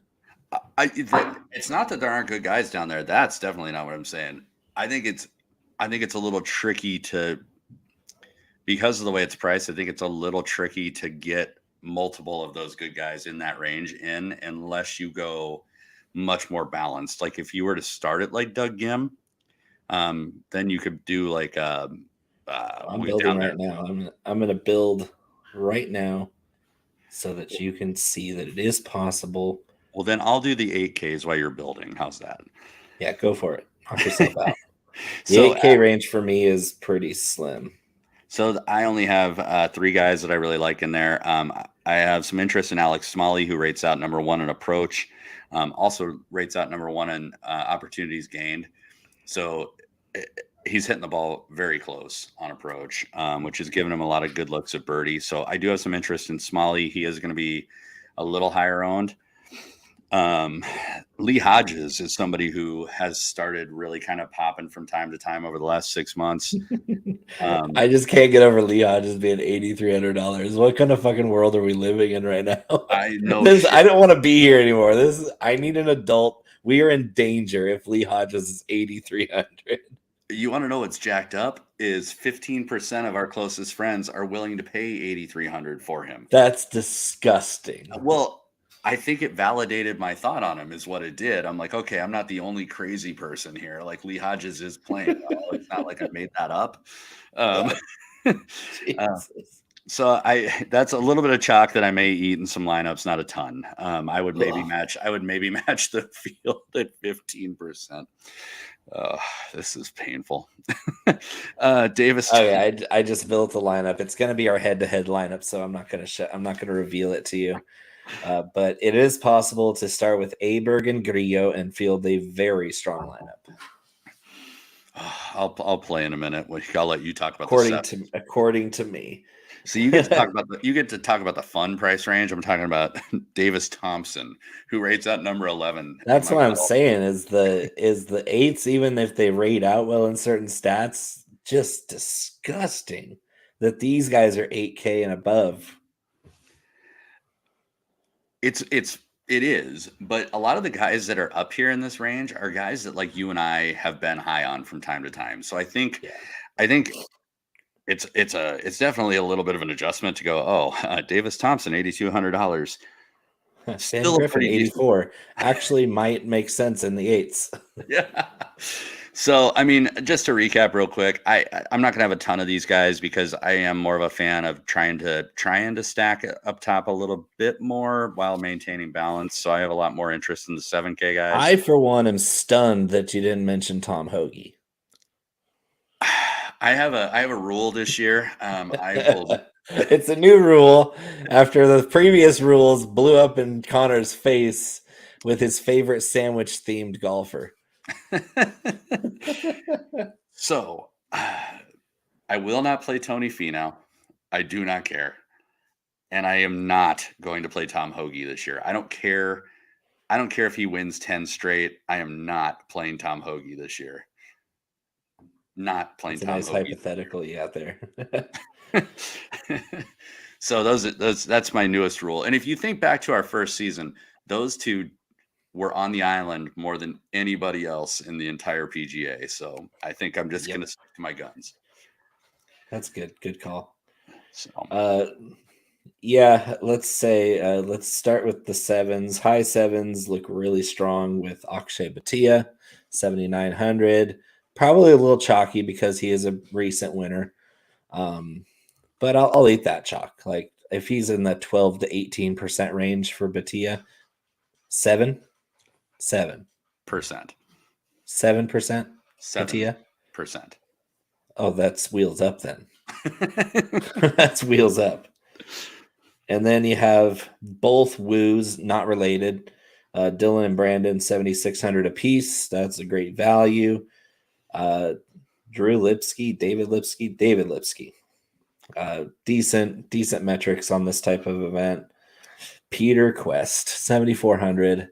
Speaker 2: It's not that there aren't good guys down there. That's definitely not what I'm saying. I think it's a little tricky because of the way it's priced. I think it's a little tricky to get multiple of those good guys in that range unless you go much more balanced. Like if you were to start it like Doug Gim, then you could do like
Speaker 1: I'm building right now. I'm going to build right now so that you can see that it is possible.
Speaker 2: Well, then I'll do the 8Ks while you're building. How's that?
Speaker 1: Yeah, go for it. Knock yourself out. The 8K range for me is pretty slim.
Speaker 2: So I only have 3 guys that I really like in there. I have some interest in Alex Smalley, who rates out number 1 in approach. Also rates out number 1 in opportunities gained. So he's hitting the ball very close on approach, which has given him a lot of good looks at birdie. So I do have some interest in Smalley. He is going to be a little higher owned. Lee Hodges is somebody who has started really kind of popping from time to time over the last 6 months.
Speaker 1: I just can't get over Lee Hodges being $8,300. What kind of fucking world are we living in right now?
Speaker 2: I know.
Speaker 1: I don't want to be here anymore. I need an adult. We are in danger if Lee Hodges is $8,300.
Speaker 2: You want to know what's jacked up is 15% of our closest friends are willing to pay $8,300 for him.
Speaker 1: That's disgusting.
Speaker 2: Well, I think it validated my thought on him is what it did. I'm like, okay, I'm not the only crazy person here. Like Lee Hodges is playing well. It's not like I made that up. So that's a little bit of chalk that I may eat in some lineups, not a ton. I would maybe match the field at 15%. This is painful. Davis.
Speaker 1: Okay, I just built the lineup. It's going to be our head-to-head lineup, so I'm not going to reveal it to you. But it is possible to start with Aberg and Grillo and field a very strong lineup.
Speaker 2: I'll play in a minute. I'll let you talk about
Speaker 1: according to me.
Speaker 2: So you get to talk about the fun price range. I'm talking about Davis Thompson, who rates out number 11.
Speaker 1: That's what I'm saying. Is the 8s, even if they rate out well in certain stats, just disgusting that these guys are 8K and above.
Speaker 2: It is, but a lot of the guys that are up here in this range are guys that like you and I have been high on from time to time. So I think it's definitely a little bit of an adjustment to go, Davis Thompson, $8,200.
Speaker 1: Still Griffin, 84. Actually might make sense in the 8s.
Speaker 2: Yeah. So, I mean, just to recap real quick, I'm not going to have a ton of these guys because I am more of a fan of trying to stack up top a little bit more while maintaining balance. So I have a lot more interest in the 7K guys.
Speaker 1: I, for one, am stunned that you didn't mention Tom Hoagie.
Speaker 2: I have a rule this year.
Speaker 1: It's a new rule after the previous rules blew up in Connor's face with his favorite sandwich-themed golfer.
Speaker 2: So I will not play Tony Finau. I do not care. And I am not going to play Tom Hoagie this year. I don't care if he wins 10 straight. I am not playing Tom Hoagie this year. Not playing Tom
Speaker 1: nice
Speaker 2: Hoagie.
Speaker 1: Hypothetical you got there.
Speaker 2: So that's my newest rule. And if you think back to our first season, those two were on the island more than anybody else in the entire PGA. So I think I'm just going to stick to my guns.
Speaker 1: That's good. Good call.
Speaker 2: So,
Speaker 1: let's start with the 7s. High 7s look really strong with Akshay Bhatia, 7,900. Probably a little chalky because he is a recent winner. But I'll eat that chalk. Like if he's in the 12 to 18% range for Batia, 7%.
Speaker 2: 7%.
Speaker 1: Batia.
Speaker 2: 7%.
Speaker 1: Oh, that's wheels up then. That's wheels up. And then you have both woos, not related. Dylan and Brandon, 7,600 apiece. That's a great value. Drew Lipsky, David Lipsky. Decent metrics on this type of event. Peter Quest, 7,400.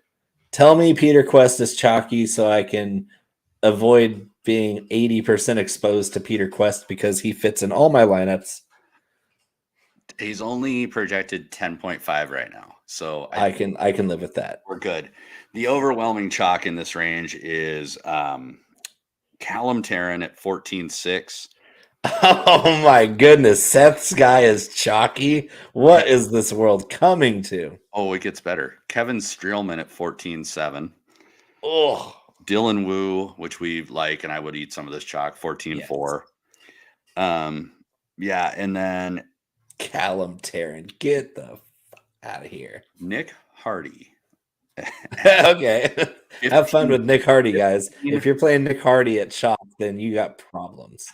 Speaker 1: Tell me Peter Quest is chalky so I can avoid being 80% exposed to Peter Quest because he fits in all my lineups.
Speaker 2: He's only projected 10.5 right now. So
Speaker 1: I can live with that.
Speaker 2: We're good. The overwhelming chalk in this range is Callum Tarrant at 14.6.
Speaker 1: Oh my goodness. Seth's guy is chalky. What is this world coming to?
Speaker 2: Oh, it gets better. Kevin Streelman at 14.7.
Speaker 1: Oh,
Speaker 2: Dylan Wu, which we like, and I would eat some of this chalk, 14.4. Yeah, and then
Speaker 1: Callum Tarrant, get the out of here.
Speaker 2: Nick Hardy.
Speaker 1: Okay. Have fun with Nick Hardy, guys. If you're playing Nick Hardy at chalk, then you got problems.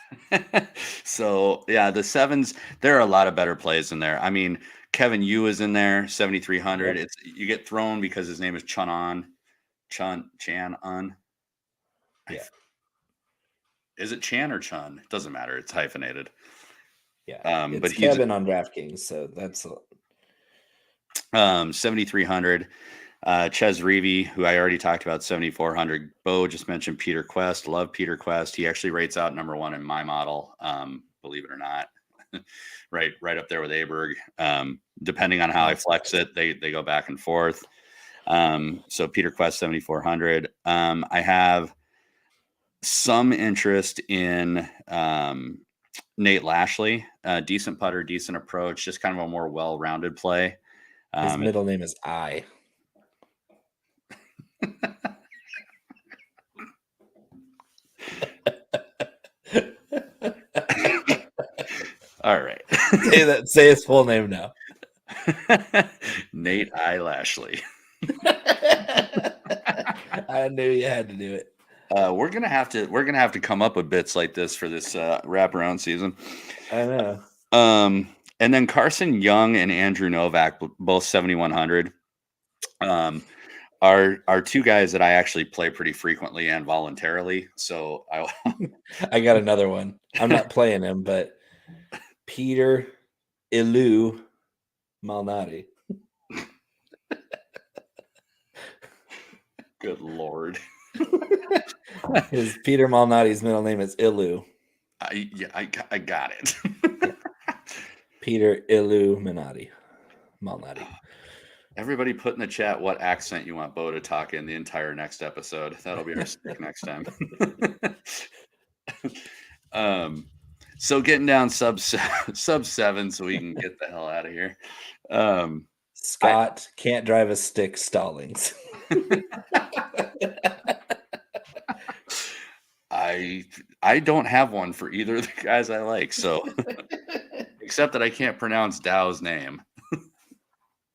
Speaker 2: So, yeah, the sevens, there are a lot of better plays in there. I mean, Kevin Yu is in there, 7,300.
Speaker 1: Yep.
Speaker 2: You get thrown because his name is Chan Un.
Speaker 1: Yeah.
Speaker 2: Is it Chan or Chun? It doesn't matter. It's hyphenated.
Speaker 1: Yeah.
Speaker 2: But
Speaker 1: he's Kevin on DraftKings, so that's
Speaker 2: 7,300. Ches Reavy, who I already talked about, 7,400. Bo just mentioned Peter Quest. Love Peter Quest. He actually rates out number one in my model, believe it or not. right up there with Aberg. Depending on how I flex it, they go back and forth. So Peter Quest, 7,400. I have some interest in Nate Lashley. Decent putter, decent approach, just kind of a more well-rounded play.
Speaker 1: his middle name is I.
Speaker 2: All right.
Speaker 1: Say his full name now.
Speaker 2: Nate I. Lashley.
Speaker 1: I knew you had to do it.
Speaker 2: We're gonna have to come up with bits like this for this wraparound season.
Speaker 1: I know.
Speaker 2: And then Carson Young and Andrew Novak, both 7,100. Are two guys that I actually play pretty frequently and voluntarily. So
Speaker 1: I got another one. I'm not playing him, but Peter Ilu Malnati.
Speaker 2: Good Lord.
Speaker 1: His Peter Malnati's middle name is Ilu.
Speaker 2: I got it.
Speaker 1: Peter Illuminati. Malnati.
Speaker 2: Everybody put in the chat what accent you want Bo to talk in the entire next episode. That'll be our stick next time. So getting down sub 7 so we can get the hell out of here.
Speaker 1: Scott can't drive a stick, Stallings.
Speaker 2: I don't have one for either of the guys I like, so except that I can't pronounce Dow's name.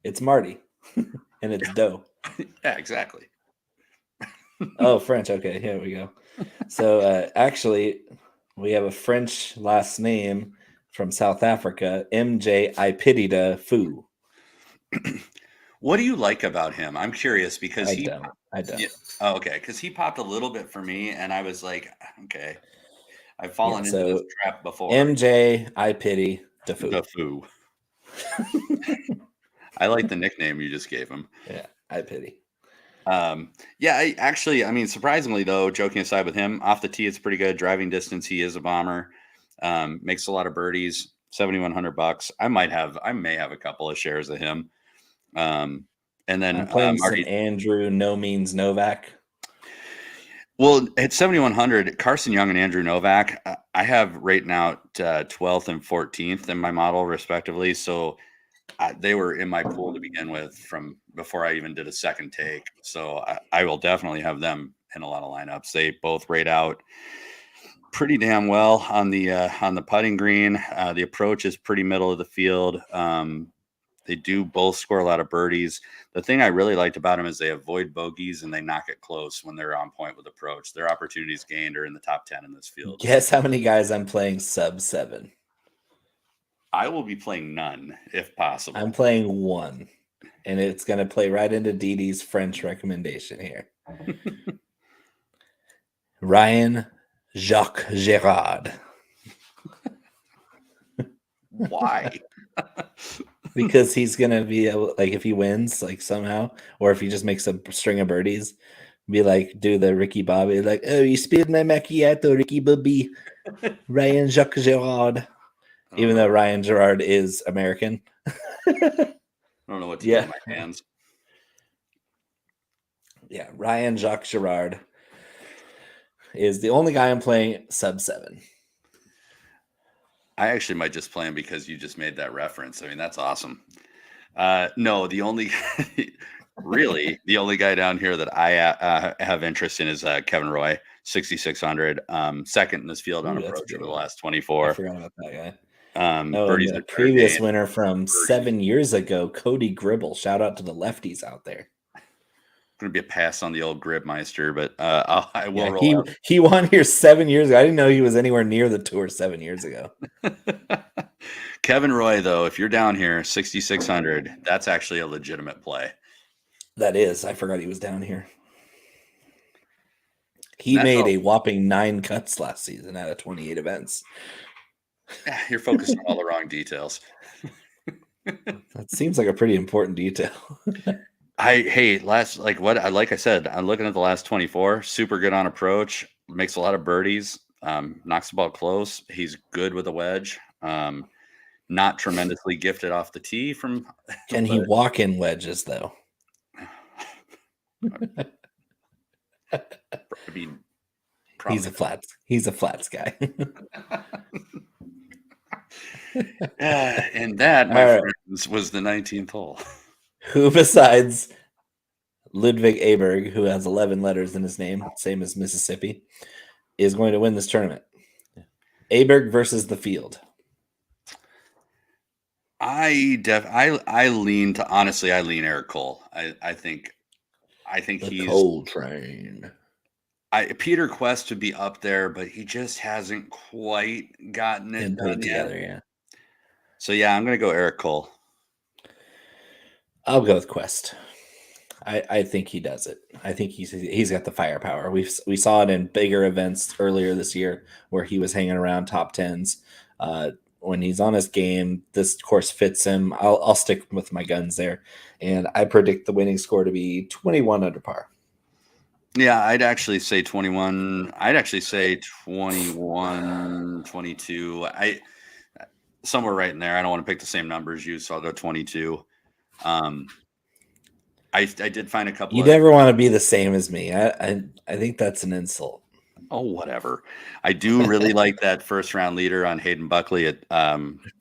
Speaker 1: It's Marty, and it's Doe.
Speaker 2: Yeah, exactly.
Speaker 1: Oh, French. Okay, here we go. So actually, we have a French last name from South Africa, MJ Ipitida Fu.
Speaker 2: What do you like about him? I'm curious because
Speaker 1: I don't.
Speaker 2: Yeah, oh, okay, because he popped a little bit for me, and I was like, okay, I've fallen into this trap before.
Speaker 1: MJ Ipitty Fu.
Speaker 2: I like the nickname you just gave him.
Speaker 1: Yeah, Ipitty.
Speaker 2: Yeah, I mean, surprisingly though, joking aside with him, off the tee, it's pretty good. Driving distance, he is a bomber. Makes a lot of birdies. $7,100. I may have a couple of shares of him. And then
Speaker 1: I'm playing some Andrew No Means Novak.
Speaker 2: Well, at 7,100, Carson Young and Andrew Novak, I have right now 12th and 14th in my model, respectively. So they were in my pool to begin with from before I even did a second take. So I will definitely have them in a lot of lineups. They both rate out pretty damn well on the putting green. The approach is pretty middle of the field. They do both score a lot of birdies. The thing I really liked about them is they avoid bogeys and they knock it close when they're on point with approach. Their opportunities gained are in the top 10 in this field.
Speaker 1: Guess how many guys I'm playing sub 7?
Speaker 2: I will be playing none if possible.
Speaker 1: I'm playing 1, and it's going to play right into DD's French recommendation here. Ryan Jacques Girard.
Speaker 2: Why?
Speaker 1: Because he's going to be able, like, if he wins, like, somehow, or if he just makes a string of birdies, be like, do the Ricky Bobby, like, oh, you spilled my macchiato, Ricky Bobby. Ryan Jacques Girard. Even though Ryan Girard is American.
Speaker 2: I don't know what to do with my hands.
Speaker 1: Yeah, Ryan Jacques Girard is the only guy I'm playing sub 7.
Speaker 2: I actually might just play him because you just made that reference. I mean, that's awesome. No, the only the only guy down here that I have interest in is Kevin Roy, 6,600, second in this field on approach over the last 24.
Speaker 1: I forgot about that guy.
Speaker 2: Birdies
Speaker 1: the previous winner from 7 years ago, Cody Gribble. Shout out to the lefties out there.
Speaker 2: Going to be a pass on the old Gribmeister, but I will roll out.
Speaker 1: He won here 7 years ago. I didn't know he was anywhere near the tour 7 years ago.
Speaker 2: Kevin Roy, though, if you're down here, 6,600, that's actually a legitimate play.
Speaker 1: That is. I forgot he was down here. He made a whopping 9 cuts last season out of 28 events.
Speaker 2: You're focused on all the wrong details.
Speaker 1: That seems like a pretty important detail.
Speaker 2: Like I said, I'm looking at the last 24. Super good on approach, makes a lot of birdies, knocks the ball close. He's good with a wedge. Not tremendously gifted off the tee from.
Speaker 1: Can he walk in wedges though?
Speaker 2: I mean,
Speaker 1: he's a flats guy.
Speaker 2: And that, my friends, was the 19th hole.
Speaker 1: Who besides Ludvig Aberg, who has 11 letters in his name, same as Mississippi, is going to win this tournament? Aberg versus the field.
Speaker 2: I lean Eric Cole. I think he's
Speaker 1: Cole train.
Speaker 2: Peter Quest would be up there, but he just hasn't quite gotten it done
Speaker 1: together
Speaker 2: yet.
Speaker 1: Yeah.
Speaker 2: So yeah, I'm gonna go Eric Cole.
Speaker 1: I'll go with Quest. I think he does it. I think he's got the firepower. We saw it in bigger events earlier this year where he was hanging around top 10s. When he's on his game, this course fits him. I'll stick with my guns there, and I predict the winning score to be 21 under par.
Speaker 2: Yeah, I'd actually say 21. I'd actually say 21, 22. Somewhere right in there. I don't want to pick the same number as you, so I'll go 22. I did find a couple.
Speaker 1: You never want to be the same as me. I think that's an insult.
Speaker 2: Oh, whatever. I do really like that first round leader on Hayden Buckley at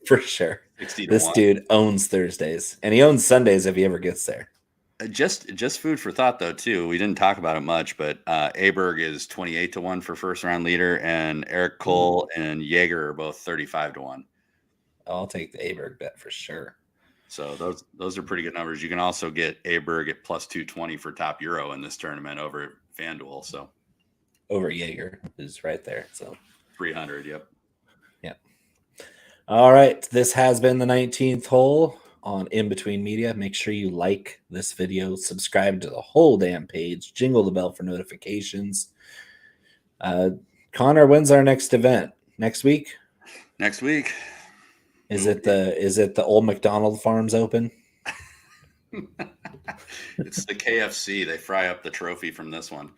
Speaker 1: for sure.
Speaker 2: 60 to
Speaker 1: this
Speaker 2: 1.
Speaker 1: Dude owns Thursdays, and he owns Sundays if he ever gets there.
Speaker 2: Just food for thought though too. We didn't talk about it much, but Aberg is 28 to 1 for first round leader, and Eric Cole and Jaeger are both 35 to 1.
Speaker 1: I'll take the Aberg bet for sure.
Speaker 2: So those are pretty good numbers. You can also get Aberg at plus 220 for top Euro in this tournament over at FanDuel. So
Speaker 1: over Jaeger is right there. So
Speaker 2: 300. Yep.
Speaker 1: All right. This has been the 19th hole on In Between Media. Make sure you like this video, subscribe to the whole damn page, jingle the bell for notifications. Connor, when's our next event? Next week?
Speaker 2: Next week.
Speaker 1: Is it the Old McDonald Farms Open?
Speaker 2: It's the KFC. They fry up the trophy from this one.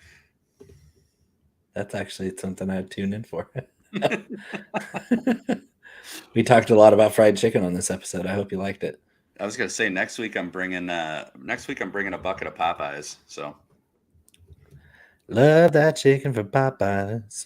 Speaker 1: That's actually something I'd tune in for. We talked a lot about fried chicken on this episode. I hope you liked it.
Speaker 2: I was going to say next week I'm bringing a bucket of Popeyes. So
Speaker 1: love that chicken from Popeyes.